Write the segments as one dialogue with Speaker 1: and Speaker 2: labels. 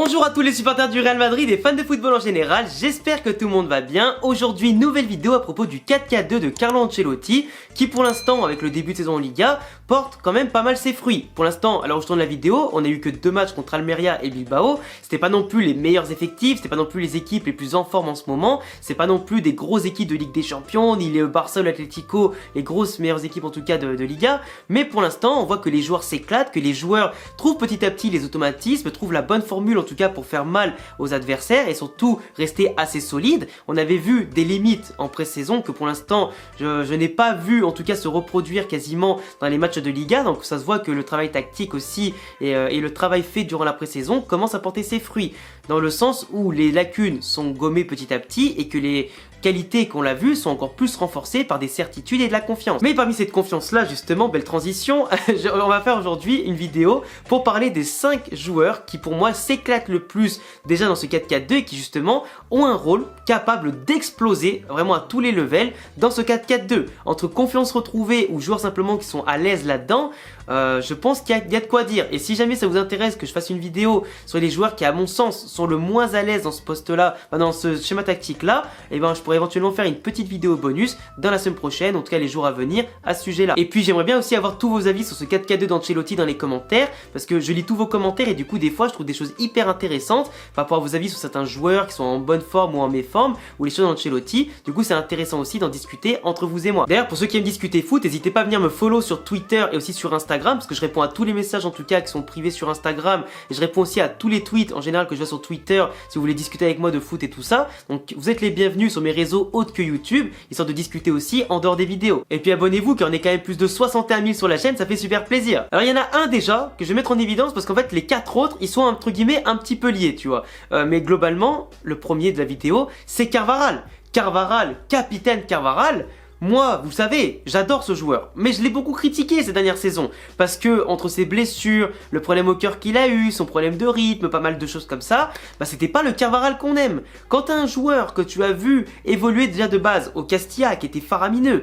Speaker 1: Bonjour à tous les supporters du Real Madrid et fans de football en général, j'espère que tout le monde va bien. Aujourd'hui, nouvelle vidéo à propos du 4-4-2 de Carlo Ancelotti qui pour l'instant, avec le début de saison en Liga, porte quand même pas mal ses fruits. Pour l'instant, alors je tourne la vidéo, on a eu que 2 matchs contre Almeria et Bilbao, c'était pas non plus les meilleurs effectifs, c'était pas non plus les équipes les plus en forme en ce moment, c'est pas non plus des grosses équipes de Ligue des Champions, ni les Barça ou l'Atlético, les grosses meilleures équipes en tout cas de Liga, mais pour l'instant, on voit que les joueurs s'éclatent, que les joueurs trouvent petit à petit les automatismes, trouvent la bonne formule en tout cas pour faire mal aux adversaires et surtout rester assez solide. On avait vu des limites en pré-saison que pour l'instant je n'ai pas vu en tout cas se reproduire quasiment dans les matchs de Liga, donc ça se voit que le travail tactique aussi et le travail fait durant la pré-saison commence à porter ses fruits, dans le sens où les lacunes sont gommées petit à petit et que les qualités qu'on l'a vu sont encore plus renforcées par des certitudes et de la confiance. Mais parmi cette confiance là justement, belle transition, on va faire aujourd'hui une vidéo pour parler des 5 joueurs qui pour moi s'éclatent le plus déjà dans ce 4-4-2 et qui justement ont un rôle capable d'exploser vraiment à tous les levels dans ce 4-4-2. Entre confiance retrouvée ou joueurs simplement qui sont à l'aise là-dedans, je pense qu'il y a de quoi dire. Et si jamais ça vous intéresse que je fasse une vidéo sur les joueurs qui à mon sens sont le moins à l'aise dans ce poste là, dans ce schéma tactique là, et ben je pourrais éventuellement faire une petite vidéo bonus dans la semaine prochaine, en tout cas les jours à venir à ce sujet là. Et puis j'aimerais bien aussi avoir tous vos avis sur ce 4-4-2 d'Ancelotti dans les commentaires, parce que je lis tous vos commentaires et du coup des fois je trouve des choses hyper intéressantes par rapport à vos avis sur certains joueurs qui sont en bonne forme ou en méforme, ou les choses d'Ancelotti. Du coup c'est intéressant aussi d'en discuter entre vous et moi. D'ailleurs pour ceux qui aiment discuter foot, n'hésitez pas à venir me follow sur Twitter et aussi sur Instagram, parce que je réponds à tous les messages en tout cas qui sont privés sur Instagram, et je réponds aussi à tous les tweets en général que je vois sur Twitter si vous voulez discuter avec moi de foot et tout ça. Donc vous êtes les bienvenus sur mes réseaux autres que YouTube, histoire de discuter aussi en dehors des vidéos. Et puis abonnez-vous car on est quand même plus de 61 000 sur la chaîne, ça fait super plaisir. Alors il y en a un déjà que je vais mettre en évidence parce qu'en fait les 4 autres ils sont entre guillemets un petit peu liés, tu vois. Mais globalement, le premier de la vidéo c'est Carvajal. Carvajal, capitaine Carvajal. Moi, vous savez, j'adore ce joueur, mais je l'ai beaucoup critiqué ces dernières saisons, parce que entre ses blessures, le problème au cœur qu'il a eu, son problème de rythme, pas mal de choses comme ça, bah c'était pas le Carvajal qu'on aime. Quand t'as un joueur que tu as vu évoluer déjà de base au Castilla, qui était faramineux,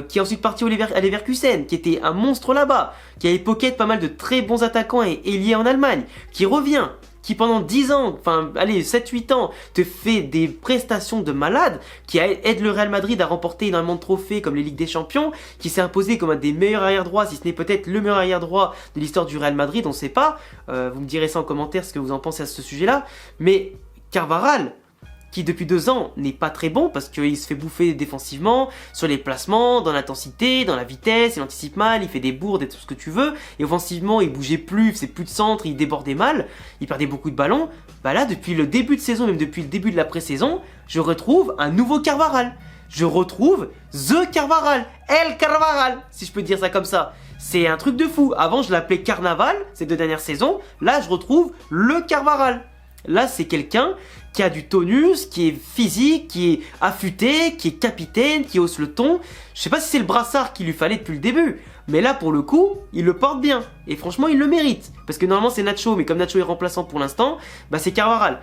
Speaker 1: qui est ensuite parti à Leverkusen, qui était un monstre là-bas, qui a époqué pas mal de très bons attaquants et ailiers en Allemagne, qui revient, qui pendant 10 ans, enfin allez 7-8 ans, te fait des prestations de malade, qui aide le Real Madrid à remporter énormément de trophées comme les Ligues des Champions, qui s'est imposé comme un des meilleurs arrière-droits, si ce n'est peut-être le meilleur arrière-droit de l'histoire du Real Madrid, on ne sait pas, vous me direz ça en commentaire ce que vous en pensez à ce sujet-là, mais Carvajal, qui depuis 2 ans n'est pas très bon parce qu'il se fait bouffer défensivement, sur les placements, dans l'intensité, dans la vitesse, il anticipe mal, il fait des bourdes et tout ce que tu veux, et offensivement il bougeait plus, il faisait plus de centre, il débordait mal, il perdait beaucoup de ballons. Bah là depuis le début de saison, même depuis le début de la pré-saison, je retrouve un nouveau Carvajal. Je retrouve The Carvajal, El Carvajal, si je peux dire ça comme ça. C'est un truc de fou. Avant je l'appelais Carnaval, ces 2 dernières saisons, là je retrouve le Carvajal. Là c'est quelqu'un qui a du tonus, qui est physique, qui est affûté, qui est capitaine, qui hausse le ton. Je sais pas si c'est le brassard qu'il lui fallait depuis le début, mais là pour le coup, il le porte bien. Et franchement, il le mérite. Parce que normalement c'est Nacho, mais comme Nacho est remplaçant pour l'instant, bah c'est Carvajal.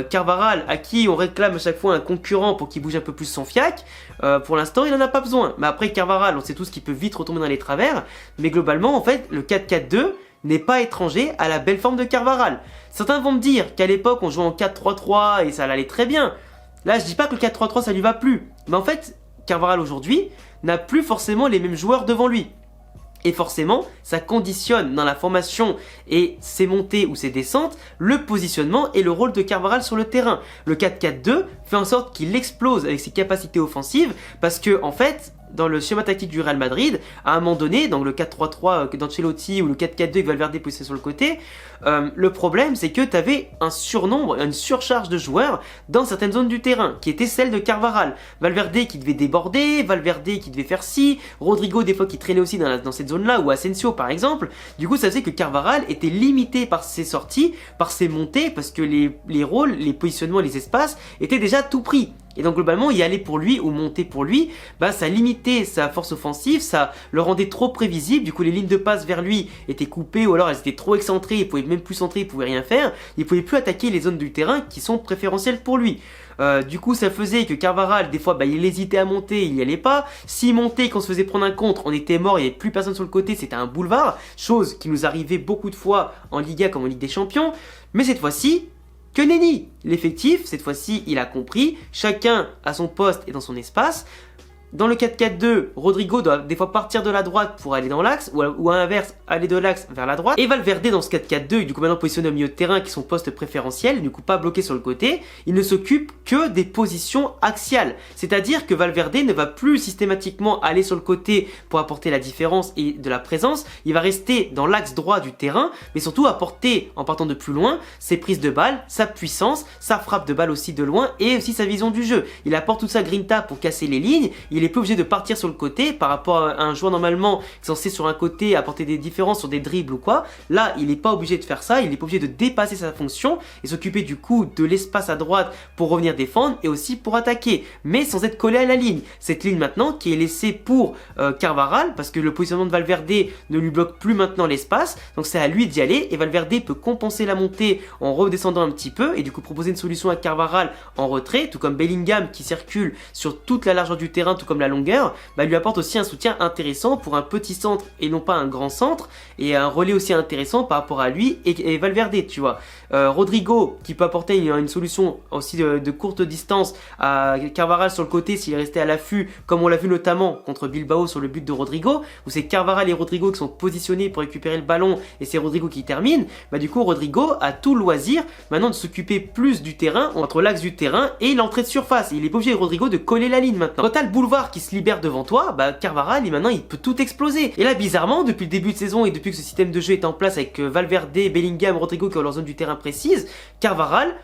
Speaker 1: Carvajal à qui on réclame à chaque fois un concurrent pour qu'il bouge un peu plus son fiac. Pour l'instant, il en a pas besoin. Mais après Carvajal, on sait tous qu'il peut vite retomber dans les travers. Mais globalement, en fait, le 4-4-2 n'est pas étranger à la belle forme de Carvajal. Certains vont me dire qu'à l'époque on jouait en 4-3-3 et ça allait très bien. Là je dis pas que le 4-3-3 ça lui va plus, mais en fait Carvajal aujourd'hui n'a plus forcément les mêmes joueurs devant lui. Et forcément, ça conditionne dans la formation et ses montées ou ses descentes, le positionnement et le rôle de Carvajal sur le terrain. Le 4-4-2 fait en sorte qu'il explose avec ses capacités offensives parce que en fait, dans le schéma tactique du Real Madrid, à un moment donné, dans le 4-3-3 d'Ancelotti ou le 4-4-2 avec Valverde poussé sur le côté, le problème c'est que tu avais un surnombre, une surcharge de joueurs dans certaines zones du terrain, qui était celle de Carvajal. Valverde qui devait déborder, Valverde qui devait faire ci, Rodrigo des fois qui traînait aussi dans cette zone-là, ou Asensio par exemple. Du coup ça faisait que Carvajal était limité par ses sorties, par ses montées, parce que les rôles, les positionnements, les espaces étaient déjà tout pris. Et donc globalement y aller pour lui ou monter pour lui, bah ça limitait sa force offensive, ça le rendait trop prévisible. Du coup les lignes de passe vers lui étaient coupées ou alors elles étaient trop excentrées, il pouvait même plus centrer, il pouvait rien faire, il pouvait plus attaquer les zones du terrain qui sont préférentielles pour lui. Du coup ça faisait que Carvajal des fois bah, il hésitait à monter, il n'y allait pas. S'il montait, qu'on se faisait prendre un contre, on était mort, il n'y avait plus personne sur le côté, c'était un boulevard, chose qui nous arrivait beaucoup de fois en Liga comme en Ligue des Champions. Mais cette fois-ci, que nenni. L'effectif, cette fois-ci, il a compris, chacun à son poste et dans son espace. Dans le 4-4-2, Rodrigo doit des fois partir de la droite pour aller dans l'axe, ou à l'inverse, aller de l'axe vers la droite. Et Valverde dans ce 4-4-2, du coup maintenant positionné au milieu de terrain, qui est son poste préférentiel, du coup pas bloqué sur le côté, il ne s'occupe que des positions axiales. C'est-à-dire que Valverde ne va plus systématiquement aller sur le côté pour apporter la différence et de la présence, il va rester dans l'axe droit du terrain, mais surtout apporter, en partant de plus loin, ses prises de balle, sa puissance, sa frappe de balle aussi de loin, et aussi sa vision du jeu. Il apporte toute sa grinta pour casser les lignes, il est plus obligé de partir sur le côté par rapport à un joueur normalement qui est censé sur un côté apporter des différences sur des dribbles ou quoi. Là, il n'est pas obligé de faire ça, il est pas obligé de dépasser sa fonction et s'occuper du coup de l'espace à droite pour revenir défendre et aussi pour attaquer, mais sans être collé à la ligne. Cette ligne maintenant qui est laissée pour Carvajal parce que le positionnement de Valverde ne lui bloque plus maintenant l'espace, donc c'est à lui d'y aller et Valverde peut compenser la montée en redescendant un petit peu et du coup proposer une solution à Carvajal en retrait, tout comme Bellingham qui circule sur toute la largeur du terrain, tout comme la longueur, lui apporte aussi un soutien intéressant pour un petit centre et non pas un grand centre, et un relais aussi intéressant par rapport à lui et Valverde, tu vois. Rodrigo qui peut apporter une solution aussi de courte distance à Carvajal sur le côté s'il est resté à l'affût, comme on l'a vu notamment contre Bilbao sur le but de Rodrigo, où c'est Carvajal et Rodrigo qui sont positionnés pour récupérer le ballon et c'est Rodrigo qui termine. Du coup Rodrigo a tout le loisir maintenant de s'occuper plus du terrain, entre l'axe du terrain et l'entrée de surface. Il est pas obligé Rodrigo de coller la ligne maintenant. Quand t'as le boulevard qui se libère devant toi, Carvajal maintenant il peut tout exploser. Et là bizarrement depuis le début de saison et depuis que ce système de jeu est en place avec Valverde, Bellingham, Rodrigo qui ont leur zone du terrain précise, Carvajal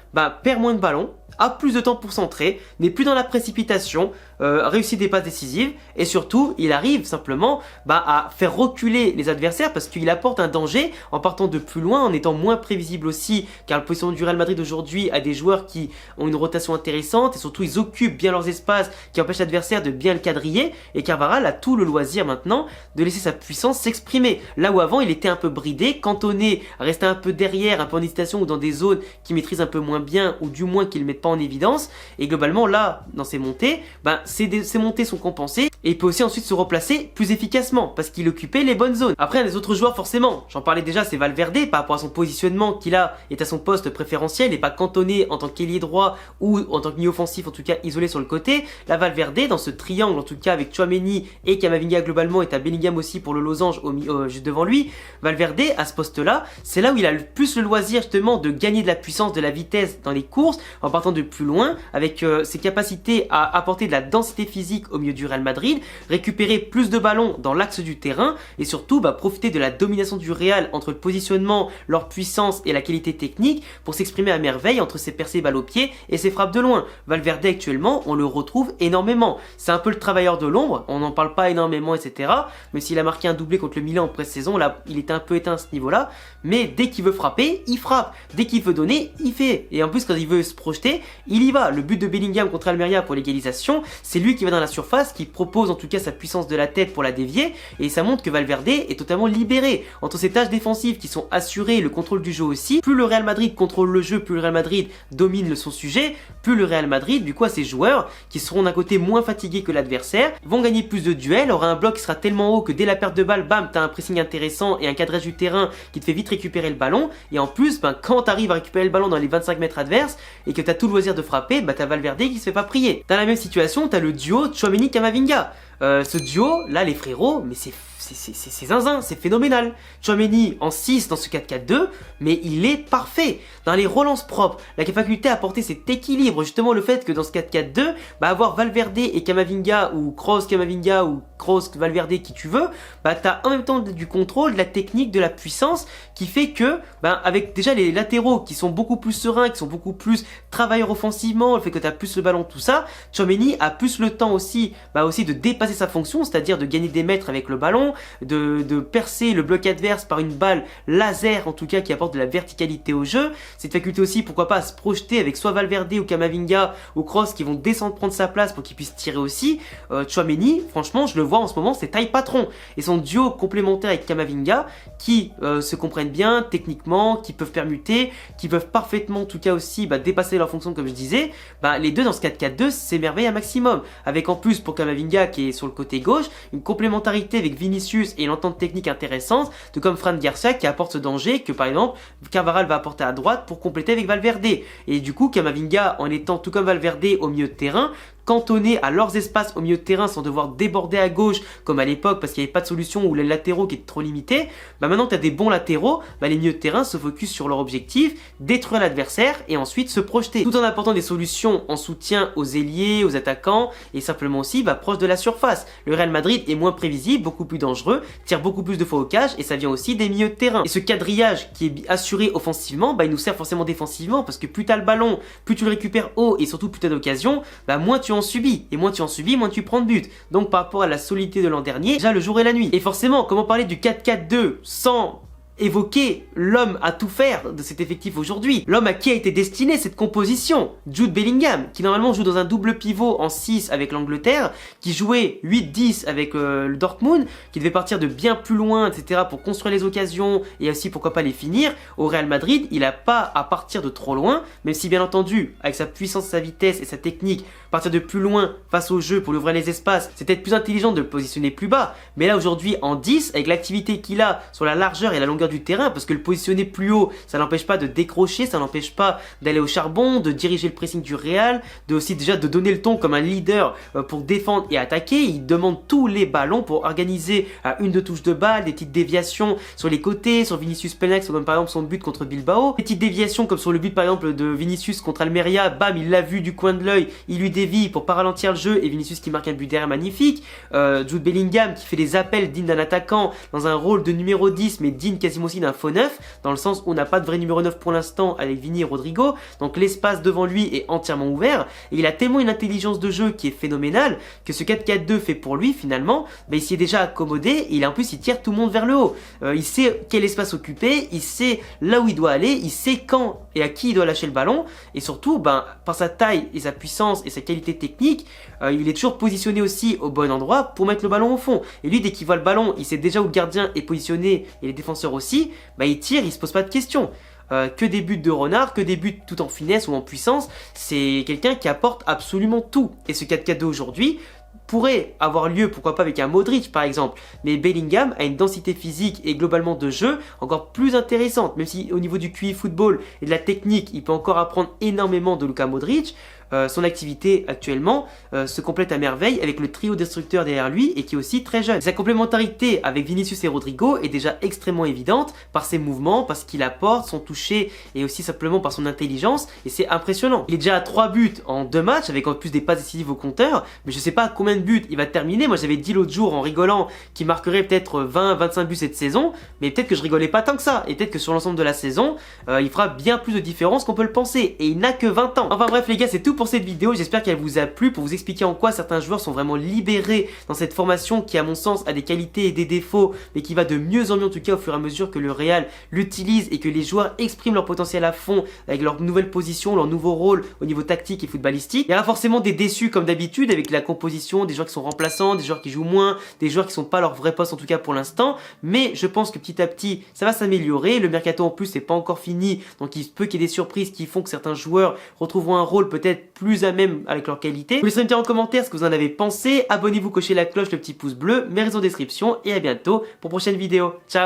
Speaker 1: perd moins de ballons, a plus de temps pour centrer, n'est plus dans la précipitation, réussit des passes décisives et surtout il arrive simplement à faire reculer les adversaires parce qu'il apporte un danger en partant de plus loin, en étant moins prévisible aussi, car le positionnement du Real Madrid aujourd'hui a des joueurs qui ont une rotation intéressante et surtout ils occupent bien leurs espaces qui empêchent l'adversaire de bien le quadriller, et Carvajal a tout le loisir maintenant de laisser sa puissance s'exprimer. Là où avant il était un peu bridé, cantonné, resté un peu derrière, un peu en hésitation ou dans des zones qu'il maîtrise un peu moins bien ou du moins qu'il ne met pas en évidence, et globalement là dans ses montées, ces montées sont compensées et il peut aussi ensuite se replacer plus efficacement parce qu'il occupait les bonnes zones. Après il y a des autres joueurs forcément, j'en parlais déjà, c'est Valverde par rapport à son positionnement qui là est à son poste préférentiel et pas cantonné en tant qu'ailier droit ou en tant que milieu offensif, en tout cas isolé sur le côté. La Valverde dans ce triangle en tout cas avec Tchouaméni et Camavinga globalement, et à Bellingham aussi pour le losange juste devant lui, Valverde à ce poste là c'est là où il a le plus le loisir justement de gagner de la puissance, de la vitesse dans les courses en partant de plus loin avec ses capacités à apporter de la densité physique au milieu du Real Madrid, récupérer plus de ballons dans l'axe du terrain et surtout profiter de la domination du Real entre le positionnement, leur puissance et la qualité technique pour s'exprimer à merveille entre ses percées balles au pied et ses frappes de loin. Valverde actuellement on le retrouve énormément, c'est un peu le travailleur de l'ombre, on n'en parle pas énormément etc, mais s'il a marqué un doublé contre le Milan en pré-saison, là il était un peu éteint à ce niveau là, mais dès qu'il veut frapper, il frappe, dès qu'il veut donner, il fait, et en plus quand il veut se projeter, il y va. Le but de Bellingham contre Almeria pour l'égalisation, c'est lui qui va dans la surface, qui propose en tout cas sa puissance de la tête pour la dévier, et ça montre que Valverde est totalement libéré entre ses tâches défensives qui sont assurées, le contrôle du jeu aussi. Plus le Real Madrid contrôle le jeu, plus le Real Madrid domine son sujet, plus le Real Madrid, du coup à ses joueurs, qui seront d'un côté moins fatigués que l'adversaire, vont gagner plus de duels, aura un bloc qui sera tellement haut que dès la perte de balle, bam, t'as un pressing intéressant et un cadrage du terrain qui te fait vite récupérer le ballon, et en plus, quand t'arrives à récupérer le ballon dans les 25 mètres adverses, et que t'as tout le loisir de frapper, t'as Valverde qui se fait pas prier. Dans la même situation, t'as le duo Tchouaméni-Camavinga. Ce duo, là, les frérots, mais c'est zinzin, c'est phénoménal. Tchouaméni en 6 dans ce 4-4-2, mais il est parfait. Dans les relances propres, la faculté à apporter cet équilibre, justement le fait que dans ce 4-4-2, avoir Valverde et Camavinga, ou Kroos Camavinga, ou Kroos Valverde, qui tu veux, t'as en même temps du contrôle, de la technique, de la puissance, qui fait que, avec déjà les latéraux qui sont beaucoup plus sereins, qui sont beaucoup plus travailleurs offensivement, le fait que t'as plus le ballon, tout ça, Tchouaméni a plus le temps aussi, aussi de dépasser sa fonction, c'est-à-dire de gagner des mètres avec le ballon, de percer le bloc adverse par une balle laser en tout cas qui apporte de la verticalité au jeu. Cette faculté aussi, pourquoi pas, à se projeter avec soit Valverde ou Camavinga ou Kroos qui vont descendre prendre sa place pour qu'il puisse tirer aussi. Tchouaméni, franchement je le vois en ce moment, c'est taille patron, et son duo complémentaire avec Camavinga qui se comprennent bien techniquement, qui peuvent permuter, qui peuvent parfaitement en tout cas aussi dépasser leur fonction comme je disais. Les deux dans ce 4-4-2 s'émerveillent un maximum, avec en plus pour Camavinga qui est sur le côté gauche une complémentarité avec Vinicius Vinicius et une entente technique intéressante, tout comme Fran Garcia qui apporte ce danger que par exemple Carvajal va apporter à droite pour compléter avec Valverde. Et du coup Camavinga, en étant tout comme Valverde au milieu de terrain, cantonnés à leurs espaces au milieu de terrain sans devoir déborder à gauche comme à l'époque parce qu'il n'y avait pas de solution ou les latéraux qui étaient trop limités, maintenant que tu as des bons latéraux, les milieux de terrain se focus sur leur objectif, détruire l'adversaire et ensuite se projeter, tout en apportant des solutions en soutien aux ailiers, aux attaquants et simplement aussi proche de la surface. Le Real Madrid est moins prévisible, beaucoup plus dangereux, tire beaucoup plus de fois au cage et ça vient aussi des milieux de terrain. Et ce quadrillage qui est assuré offensivement, il nous sert forcément défensivement parce que plus tu as le ballon, plus tu le récupères haut et surtout plus tu as d'occasion, moins tu en subis. Et moins tu en subis, moins tu prends de but. Donc par rapport à la solidité de l'an dernier, déjà le jour et la nuit. Et forcément, comment parler du 4-4-2 sans évoquer l'homme à tout faire de cet effectif aujourd'hui, l'homme à qui a été destinée cette composition, Jude Bellingham, qui normalement joue dans un double pivot en 6 avec l'Angleterre, qui jouait 8-10 avec le Dortmund, qui devait partir de bien plus loin, etc. pour construire les occasions et aussi pourquoi pas les finir. Au Real Madrid, il n'a pas à partir de trop loin, même si bien entendu, avec sa puissance, sa vitesse et sa technique, partir de plus loin face au jeu pour lui ouvrir les espaces, c'est peut-être plus intelligent de le positionner plus bas. Mais là aujourd'hui en 10, avec l'activité qu'il a sur la largeur et la longueur du terrain, parce que le positionner plus haut, ça n'empêche pas de décrocher, ça n'empêche pas d'aller au charbon, de diriger le pressing du Real, de aussi déjà de donner le ton comme un leader pour défendre et attaquer. Il demande tous les ballons pour organiser une de touches de balle, des petites déviations sur les côtés, sur Vinicius Pellex, comme par exemple son but contre Bilbao, des petites déviations comme sur le but par exemple de Vinicius contre Almeria, bam, il l'a vu du coin de l'œil, il lui dévie pour pas ralentir le jeu et Vinicius qui marque un but derrière magnifique. Jude Bellingham qui fait des appels dignes d'un attaquant dans un rôle de numéro 10 mais digne quasiment aussi d'un faux 9, dans le sens où on n'a pas de vrai numéro 9 pour l'instant avec Vini et Rodrigo, donc l'espace devant lui est entièrement ouvert et il a tellement une intelligence de jeu qui est phénoménale que ce 4-4-2 fait pour lui finalement, il s'y est déjà accommodé et en plus il tire tout le monde vers le haut. Il sait quel espace occuper, il sait là où il doit aller, il sait quand et à qui il doit lâcher le ballon et surtout par sa taille et sa puissance et sa qualité technique, il est toujours positionné aussi au bon endroit pour mettre le ballon au fond. Et lui dès qu'il voit le ballon, il sait déjà où le gardien est positionné et les défenseurs aussi, il tire, il se pose pas de questions. Que des buts de renard, que des buts tout en finesse ou en puissance, c'est quelqu'un qui apporte absolument tout. Et ce 4-4-2 aujourd'hui pourrait avoir lieu, pourquoi pas avec un Modric par exemple, mais Bellingham a une densité physique et globalement de jeu encore plus intéressante, même si au niveau du QI football et de la technique, il peut encore apprendre énormément de Luka Modric. Son activité actuellement se complète à merveille avec le trio destructeur derrière lui et qui est aussi très jeune. Sa complémentarité avec Vinicius et Rodrigo est déjà extrêmement évidente par ses mouvements, par ce qu'il apporte, son toucher et aussi simplement par son intelligence et c'est impressionnant. Il est déjà à 3 buts en 2 matchs avec en plus des passes décisives au compteur, mais je sais pas à combien de buts il va terminer. Moi j'avais dit l'autre jour en rigolant qu'il marquerait peut-être 20-25 buts cette saison, mais peut-être que je rigolais pas tant que ça et peut-être que sur l'ensemble de la saison il fera bien plus de différence qu'on peut le penser et il n'a que 20 ans. Enfin bref les gars, c'est tout pour cette vidéo, j'espère qu'elle vous a plu pour vous expliquer en quoi certains joueurs sont vraiment libérés dans cette formation qui à mon sens a des qualités et des défauts mais qui va de mieux en mieux en tout cas au fur et à mesure que le Real l'utilise et que les joueurs expriment leur potentiel à fond avec leur nouvelle position, leur nouveau rôle au niveau tactique et footballistique. Il y aura forcément des déçus comme d'habitude avec la composition, des joueurs qui sont remplaçants, des joueurs qui jouent moins, des joueurs qui sont pas leur vrai poste en tout cas pour l'instant, mais je pense que petit à petit ça va s'améliorer. Le mercato en plus n'est pas encore fini, donc il se peut qu'il y ait des surprises qui font que certains joueurs retrouveront un rôle peut-être plus à même avec leur qualité. Vous laisserez me dire en commentaire ce que vous en avez pensé, abonnez-vous, cochez la cloche, le petit pouce bleu, mes réseaux en description et à bientôt pour une prochaine vidéo. Ciao.